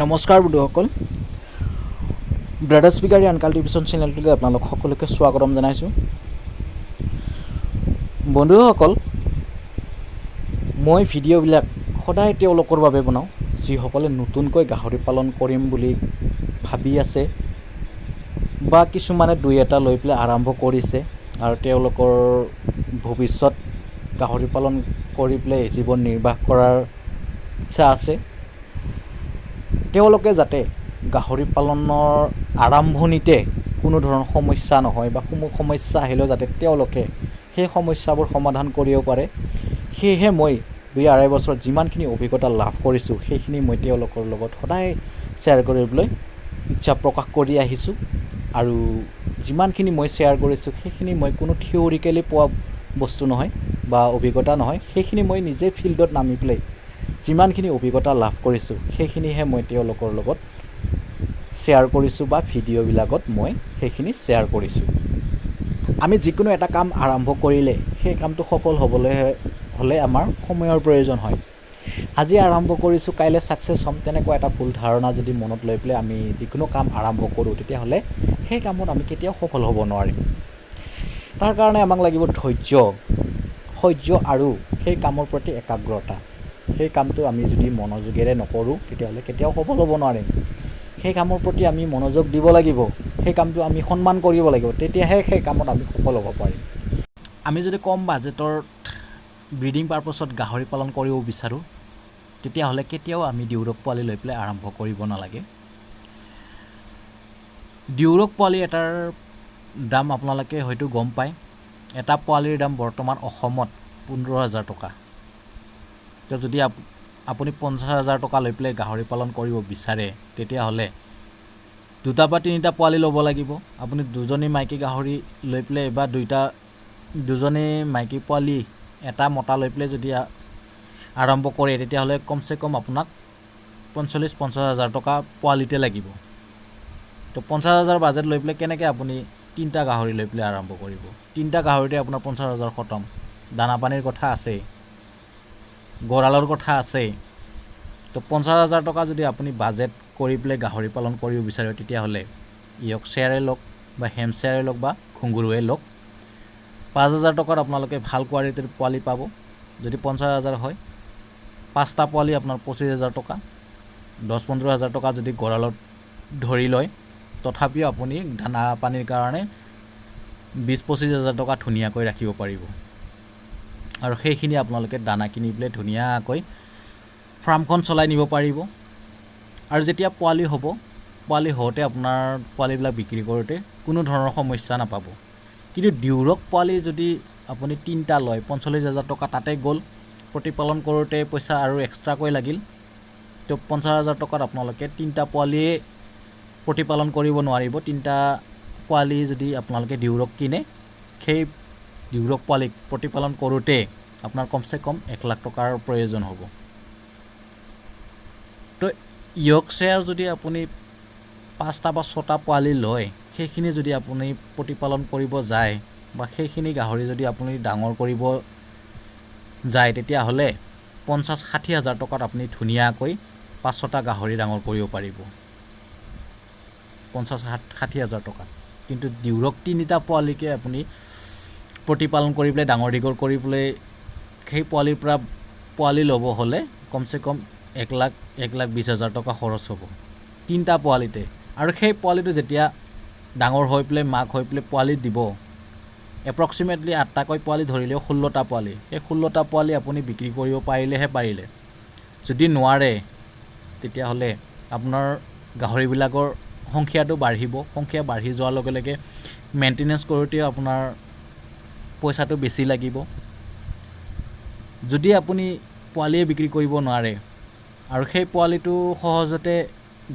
নমস্কাৰ বন্ধুসকল, brothers speaker and cultivation চেনেলটোলৈ আপোনালোক সকলোকে স্বাগতম জনাইছোঁ। বন্ধুসকল, মই ভিডিঅ'বিলাক সদায় তেওঁলোকৰ বাবে বনাওঁ যিসকলে নতুনকৈ গাহৰি পালন কৰিম বুলি ভাবি আছে বা কিছুমানে দুই এটা লৈ পেলাই আৰম্ভ কৰিছে আৰু তেওঁলোকৰ ভৱিষ্যত গাহৰি পালন কৰি পেলাই জীৱন নিৰ্বাহ কৰাৰ ইচ্ছা আছে। তেওঁলোকে যাতে গাহৰি পালনৰ আৰম্ভণিতে কোনো ধৰণৰ সমস্যা নহয় বা সমস্যা আহিলেও যাতে তেওঁলোকে সেই সমস্যাবোৰ সমাধান কৰিব পাৰে, সেয়েহে মই 2-2.5 বছৰত যিমানখিনি অভিজ্ঞতা লাভ কৰিছোঁ সেইখিনি মই তেওঁলোকৰ লগত সদায় শ্বেয়াৰ কৰিবলৈ ইচ্ছা প্ৰকাশ কৰি আহিছোঁ। আৰু যিমানখিনি মই শ্বেয়াৰ কৰিছোঁ সেইখিনি মই কোনো থিয়ৰিকেলি পোৱা বস্তু নহয় বা অভিজ্ঞতা নহয়, সেইখিনি মই নিজে ফিল্ডত নামি পেলাই যিমানখিনি অভিজ্ঞতা লাভ কৰিছোঁ সেইখিনিহে মই তেওঁলোকৰ লগত শ্বেয়াৰ কৰিছোঁ বা ভিডিঅ'বিলাকত মই সেইখিনি শ্বেয়াৰ কৰিছোঁ। আমি যিকোনো এটা কাম আৰম্ভ কৰিলে সেই কামটো সফল হ'বলৈ হ'লে আমাৰ সময়ৰ প্ৰয়োজন হয়। আজি আৰম্ভ কৰিছোঁ কাইলৈ ছাকচেছ হ'ম, তেনেকুৱা এটা ভুল ধাৰণা যদি মনত লৈ পেলাই আমি যিকোনো কাম আৰম্ভ কৰোঁ তেতিয়াহ'লে সেই কামত আমি কেতিয়াও সফল হ'ব নোৱাৰিম। তাৰ কাৰণে আমাক লাগিব ধৈৰ্য আৰু সেই কামৰ প্ৰতি একাগ্ৰতা। সেই কামটো আমি যদি মনোযোগেৰে নকৰোঁ তেতিয়াহ'লে কেতিয়াও সফল হ'ব নোৱাৰিম। সেই কামৰ প্ৰতি আমি মনোযোগ দিব লাগিব, সেই কামটো আমি সন্মান কৰিব লাগিব, তেতিয়াহে সেই কামত আমি সফল হ'ব পাৰিম। আমি যদি কম বাজেটত ব্ৰিডিং পাৰপাছত গাহৰি পালন কৰিব বিচাৰোঁ তেতিয়াহ'লে কেতিয়াও আমি ডিউৰক পোৱালি লৈ পেলাই আৰম্ভ কৰিব নালাগে। ডিউৰক পোৱালি এটাৰ দাম আপোনালোকে হয়তো গম পায়। এটা পোৱালিৰ দাম বৰ্তমান অসমত 15,000 টকা। তো যদি আপুনি 50,000 টকা লৈ পেলাই গাহৰি পালন কৰিব বিচাৰে তেতিয়াহ'লে 2টা বা 3টা পোৱালি ল'ব লাগিব। আপুনি 2জনী মাইকী গাহৰি লৈ পেলাই বা দুজনী মাইকী পোৱালি এটা মতা লৈ পেলাই যদি আৰম্ভ কৰে তেতিয়াহ'লে কমচে কম আপোনাক 40-50,000 টকা পোৱালিতে লাগিব। তো 50,000 বাজেট লৈ পেলাই কেনেকৈ আপুনি 3টা গাহৰি লৈ পেলাই আৰম্ভ কৰিব? 3টা গাহৰিতে আপোনাৰ 50,000 খতম। দানা পানীৰ কথা আছেই, গঁৰালৰ কথা আছেই। তো 50,000 টকা যদি আপুনি বাজেট কৰি পেলাই গাহৰি পালন কৰিব বিচাৰে তেতিয়াহ'লে ইয়ৰ্কশ্বায়াৰে লওক বা হেম্পশ্বায়াৰে লওক বা ঘুংগুৰুৱে লওক। 5,000 টকাত আপোনালোকে ভাল কোৱালিটিৰ পোৱালি পাব। যদি 50,000 হয় 5টা পোৱালি আপোনাৰ 25,000 টকা। 10-15,000 টকা যদি গঁৰালত ধৰি লয় তথাপিও আপুনি দানা পানীৰ কাৰণে 20-25,000 টকা ধুনীয়াকৈ ৰাখিব পাৰিব। আৰু সেইখিনি আপোনালোকে দানা কিনি পেলাই ধুনীয়াকৈ ফাৰ্মখন চলাই নিব পাৰিব। আৰু যেতিয়া পোৱালি হ'ব, পোৱালি হওঁতে আপোনাৰ পোৱালিবিলাক বিক্ৰী কৰোঁতে কোনো ধৰণৰ সমস্যা নাপাব। কিন্তু ডিউৰক পোৱালি যদি আপুনি 3টা লয় 45,000 টকা তাতে গ'ল, প্ৰতিপালন কৰোঁতে পইচা আৰু এক্সট্ৰাকৈ লাগিল। তো 50,000 টকাত আপোনালোকে 3টা পোৱালিয়ে প্ৰতিপালন কৰিব নোৱাৰিব। 3টা পোৱালি যদি আপোনালোকে ডিউৰক কিনে, সেই ডিউৰক পোৱালিক প্ৰতিপালন কৰোঁতে আপোনাৰ কমচে কম 1 লাখ টকাৰ প্ৰয়োজন হ'ব। তো ইয়ৰ্কশ্বায়াৰ যদি আপুনি 5টা বা 6টা পোৱালি লয়, সেইখিনি যদি আপুনি প্ৰতিপালন কৰিব যায় বা সেইখিনি গাহৰি যদি আপুনি ডাঙৰ কৰিব যায় তেতিয়াহ'লে 50-60,000 টকাত আপুনি ধুনীয়াকৈ 5-6টা গাহৰি ডাঙৰ কৰিব পাৰিব। 50-60,000 টকাত। কিন্তু ডিউৰক 3টা পোৱালিকে আপুনি প্ৰতিপালন কৰি পেলাই ডাঙৰ দীঘল কৰি পেলাই সেই পোৱালিৰ পৰা পোৱালি ল'ব হ'লে কমচে কম 1,20,000 টকা খৰচ হ'ব 3টা পোৱালিতে। আৰু সেই পোৱালিটো যেতিয়া ডাঙৰ হৈ পেলাই মাক হৈ পেলাই পোৱালি দিব, এপ্ৰক্সিমেটলি 8টাকৈ পোৱালি ধৰিলেও 16টা পোৱালি। সেই 16টা পোৱালি আপুনি বিক্ৰী কৰিব পাৰিলে। যদি নোৱাৰে তেতিয়াহ'লে আপোনাৰ গাহৰিবিলাকৰ সংখ্যাটো বাঢ়িব। সংখ্যা বাঢ়ি যোৱাৰ লগে লগে মেইনটেনেঞ্চ কৰোঁতেও আপোনাৰ পইচাটো বেছি লাগিব। যদি আপুনি পোৱালিয়ে বিক্ৰী কৰিব নোৱাৰে আৰু সেই পোৱালিটো সহজতে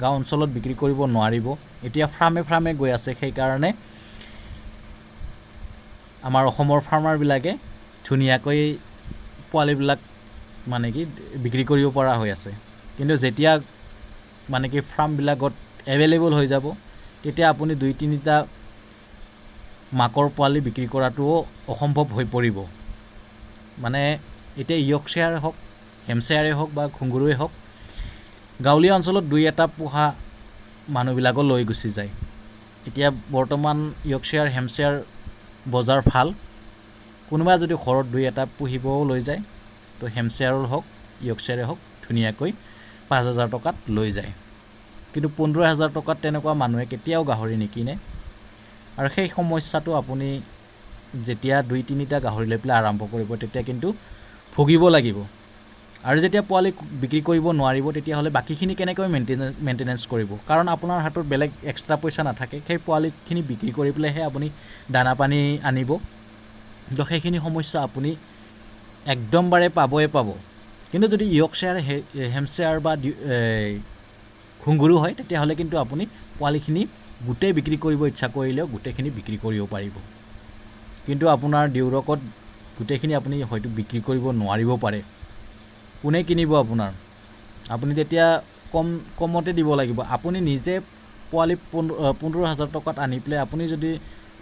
গাঁও অঞ্চলত বিক্ৰী কৰিব নোৱাৰিব, এতিয়া ফাৰ্মে গৈ আছে। সেইকাৰণে আমাৰ অসমৰ ফাৰ্মাৰবিলাকে ধুনীয়াকৈ পোৱালিবিলাক বিক্ৰী কৰিব পৰা হৈ আছে। কিন্তু যেতিয়া ফাৰ্মবিলাকত এভেইলেবল হৈ যাব তেতিয়া আপুনি 2-3টা মাকৰ পোৱালি বিক্ৰী কৰাটোও অসম্ভৱ হৈ পৰিব। এতিয়া ইয়ৰ্কশ্বায়াৰে হওক, হেম্পশ্বায়াৰে হওক বা ঘুংগুৰুৱে হওক, গাঁৱলীয়া অঞ্চলত দুই এটা পোহা মানুহবিলাকো লৈ গুচি যায়। এতিয়া বৰ্তমান ইয়ৰ্কশ্বায়াৰ হেম্পশ্বায়াৰ বজাৰ ভাল, কোনোবা যদি ঘৰত দুই এটা পুহিবও লৈ যায় তো হেম্পশ্বায়াৰ হওক ইয়ৰ্কশ্বায়াৰে হওক ধুনীয়াকৈ 5,000 টকাত লৈ যায়। কিন্তু 15,000 টকাত তেনেকুৱা মানুহে কেতিয়াও গাহৰি নিকিনে। আৰু সেই সমস্যাটো আপুনি যেতিয়া 2-3টা গাহৰি লৈ পেলাই আৰম্ভ কৰিব তেতিয়া কিন্তু ভুগিব লাগিব। আৰু যেতিয়া পোৱালি বিক্ৰী কৰিব নোৱাৰিব তেতিয়াহ'লে বাকীখিনি কেনেকৈ মেইনটেনেঞ্চ কৰিব, কাৰণ আপোনাৰ হাতত বেলেগ এক্সট্ৰা পইচা নাথাকে। সেই পোৱালিখিনি বিক্ৰী কৰি পেলাইহে আপুনি দানা পানী আনিব। তো সেইখিনি সমস্যা আপুনি একদমবাৰে পাবই পাব। কিন্তু যদি ইয়ৰ্কশ্বায়াৰ হেম্পশ্বায়াৰ বা ঘুংগুৰু হয় তেতিয়াহ'লে কিন্তু আপুনি পোৱালিখিনি গোটেই বিক্ৰী কৰিব ইচ্ছা কৰিলেও গোটেইখিনি বিক্ৰী কৰিব পাৰিব। কিন্তু আপোনাৰ ডিউৰকত গোটেইখিনি আপুনি হয়তো বিক্ৰী কৰিব নোৱাৰিব পাৰে। কোনে কিনিব আপোনাৰ? আপুনি তেতিয়া কমতে দিব লাগিব। আপুনি নিজে পোৱালি 15,000 টকাত আনি পেলাই আপুনি যদি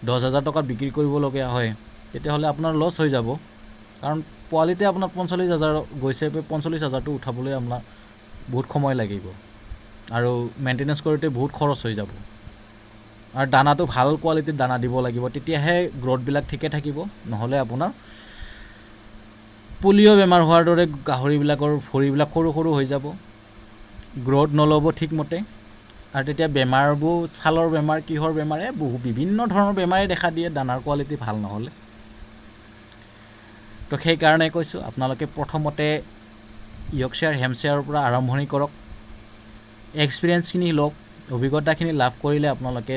10,000 টকাত বিক্ৰী কৰিবলগীয়া হয় তেতিয়াহ'লে আপোনাৰ লছ হৈ যাব। কাৰণ পোৱালিতে আপোনাৰ 45,000 গৈছে, 45,000টো উঠাবলৈ আপোনাৰ বহুত সময় লাগিব আৰু মেইনটেনেঞ্চ কৰোঁতে বহুত খৰচ হৈ যাব। আৰু দানাটো ভাল কোৱালিটিৰ দানা দিব লাগিব, তেতিয়াহে গ্ৰ'থবিলাক ঠিকে থাকিব। নহ'লে আপোনাৰ পলিঅ' বেমাৰ হোৱাৰ দৰে গাহৰিবিলাকৰ ভৰিবিলাক সৰু সৰু হৈ যাব, গ্ৰ'থ নল'ব ঠিকমতে। আৰু তেতিয়া বেমাৰবোৰ ছালৰ বেমাৰ, কিহৰ বেমাৰে বিভিন্ন ধৰণৰ বেমাৰে দেখা দিয়ে দানাৰ কোৱালিটি ভাল নহ'লে। তো সেইকাৰণে কৈছোঁ আপোনালোকে প্ৰথমতে ইয়ৰ্কশ্বায়াৰ হেম্পশ্বায়াৰৰ পৰা আৰম্ভণি কৰক, এক্সপিৰিয়েঞ্চখিনি লওক, অভিজ্ঞতাখিনি লাভ কৰিলে আপোনালোকে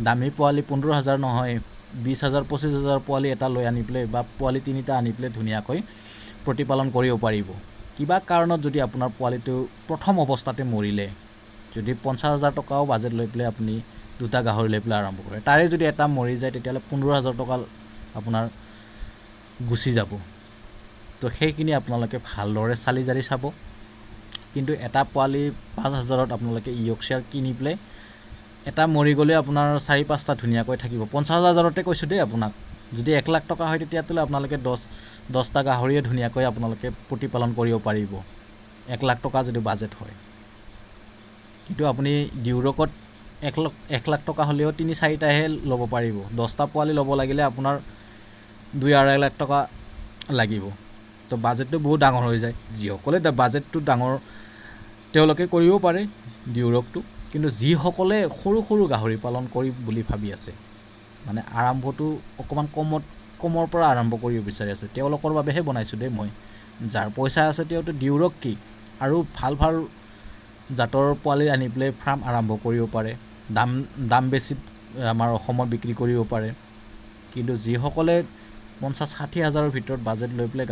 দামী পোৱালি 15,000 নহয় 20,000 25,000 পোৱালি এটা লৈ আনি পেলাই বা পোৱালি 3টা আনি পেলাই ধুনীয়াকৈ প্ৰতিপালন কৰিব পাৰিব। কিবা কাৰণত যদি আপোনাৰ পোৱালিটো প্ৰথম অৱস্থাতে মৰিলে, যদি 50,000 টকাও বাজেট লৈ পেলাই আপুনি 2টা গাহৰি লৈ পেলাই আৰম্ভ কৰে, তাৰে যদি এটা মৰি যায় তেতিয়াহ'লে 15,000 টকা আপোনাৰ গুচি যাব। তো সেইখিনি আপোনালোকে ভালদৰে চালি জাৰি চাব। কিন্তু এটা পোৱালি 5,000ত আপোনালোকে ইয়ৰ্কশ্বায়াৰ কিনি পেলাই এটা মৰি গ'লে আপোনাৰ 4-5টা ধুনীয়াকৈ থাকিব। 50,000তে কৈছোঁ দেই আপোনাক। যদি 1 লাখ টকা হয় তেতিয়াহ'লে আপোনালোকে 10টা গাহৰিয়ে ধুনীয়াকৈ আপোনালোকে প্ৰতিপালন কৰিব পাৰিব, 1 লাখ টকা যদি বাজেট হয়। কিন্তু আপুনি ডিউৰকত 1 লাখ টকা হ'লেও 3-4টাহে ল'ব পাৰিব। 10টা পোৱালি ল'ব লাগিলে আপোনাৰ 2-2.5 লাখ টকা লাগিব। তো বাজেটটো বহুত ডাঙৰ হৈ যায়। যিসকলে বাজেটটো ডাঙৰ তেওঁলোকে কৰিব পাৰে ডিউৰকটো, কিন্তু যিসকলে সৰু সৰু গাহৰি পালন কৰিম বুলি ভাবি আছে, মানে আৰম্ভটো অকণমান কমৰ পৰা আৰম্ভ কৰিব বিচাৰি আছে, তেওঁলোকৰ বাবেহে বনাইছোঁ দেই মই। যাৰ পইচা আছে তেওঁতো ডিউৰক কি আৰু ভাল ভাল জাতৰ পোৱালি আনি পেলাই ফাৰ্ম আৰম্ভ কৰিব পাৰে, দাম বেছিত আমাৰ অসমত বিক্ৰী কৰিব পাৰে। কিন্তু যিসকলে 50-60 হাজাৰৰ ভিতৰত বাজেট লৈ পেলাই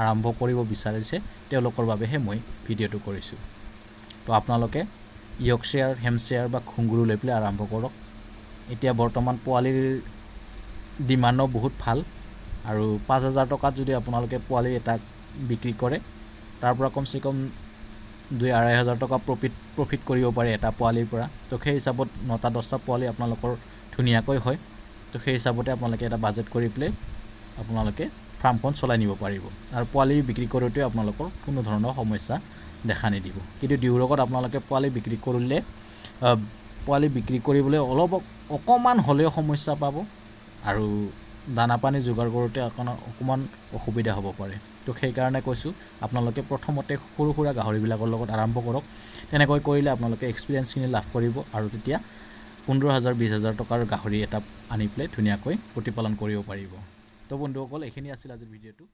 আৰম্ভ কৰিব বিচাৰিছে তেওঁলোকৰ বাবেহে মই ভিডিঅ'টো কৰিছোঁ। তো আপোনালোকে ইয়ৰ্কশ্বায়াৰ হেম্পশ্বায়াৰ বা ঘুংগুৰু লৈ পেলাই আৰম্ভ কৰক। এতিয়া বৰ্তমান পোৱালিৰ ডিমাণ্ডো বহুত ভাল, আৰু 5,000 টকাত যদি আপোনালোকে পোৱালি এটা বিক্ৰী কৰে তাৰ পৰা কমচে কম 2-2.5 হাজাৰ টকা প্ৰফিট কৰিব পাৰে এটা পোৱালিৰ পৰা। তো সেই হিচাপত 9টা-10টা পোৱালি আপোনালোকৰ ধুনীয়াকৈ হয়। তো সেই হিচাপতে আপোনালোকে এটা বাজেট কৰি পেলাই আপোনালোকে ফাৰ্মখন চলাই নিব পাৰিব, আৰু পোৱালি বিক্ৰী কৰোঁতে আপোনালোকৰ কোনো ধৰণৰ সমস্যা দেখা নিদিব। কিন্তু ডিউৰকত আপোনালোকে পোৱালি বিক্ৰী কৰিবলৈ অকণমান হ'লেও সমস্যা পাব, আৰু দানা পানী যোগাৰ কৰোঁতে অকণমান অসুবিধা হ'ব পাৰে। তো সেইকাৰণে কৈছোঁ আপোনালোকে প্ৰথমতে সৰু সুৰা গাহৰিবিলাকৰ লগত আৰম্ভ কৰক। তেনেকৈ কৰিলে আপোনালোকে এক্সপিৰিয়েঞ্চখিনি লাভ কৰিব, আৰু তেতিয়া 15,000-20,000 টকাৰ গাহৰি এটা আনি পেলাই ধুনীয়াকৈ প্ৰতিপালন কৰিব পাৰিব। তো বন্ধুসকল, এইখিনি আছিল আজিৰ ভিডিঅ'টো।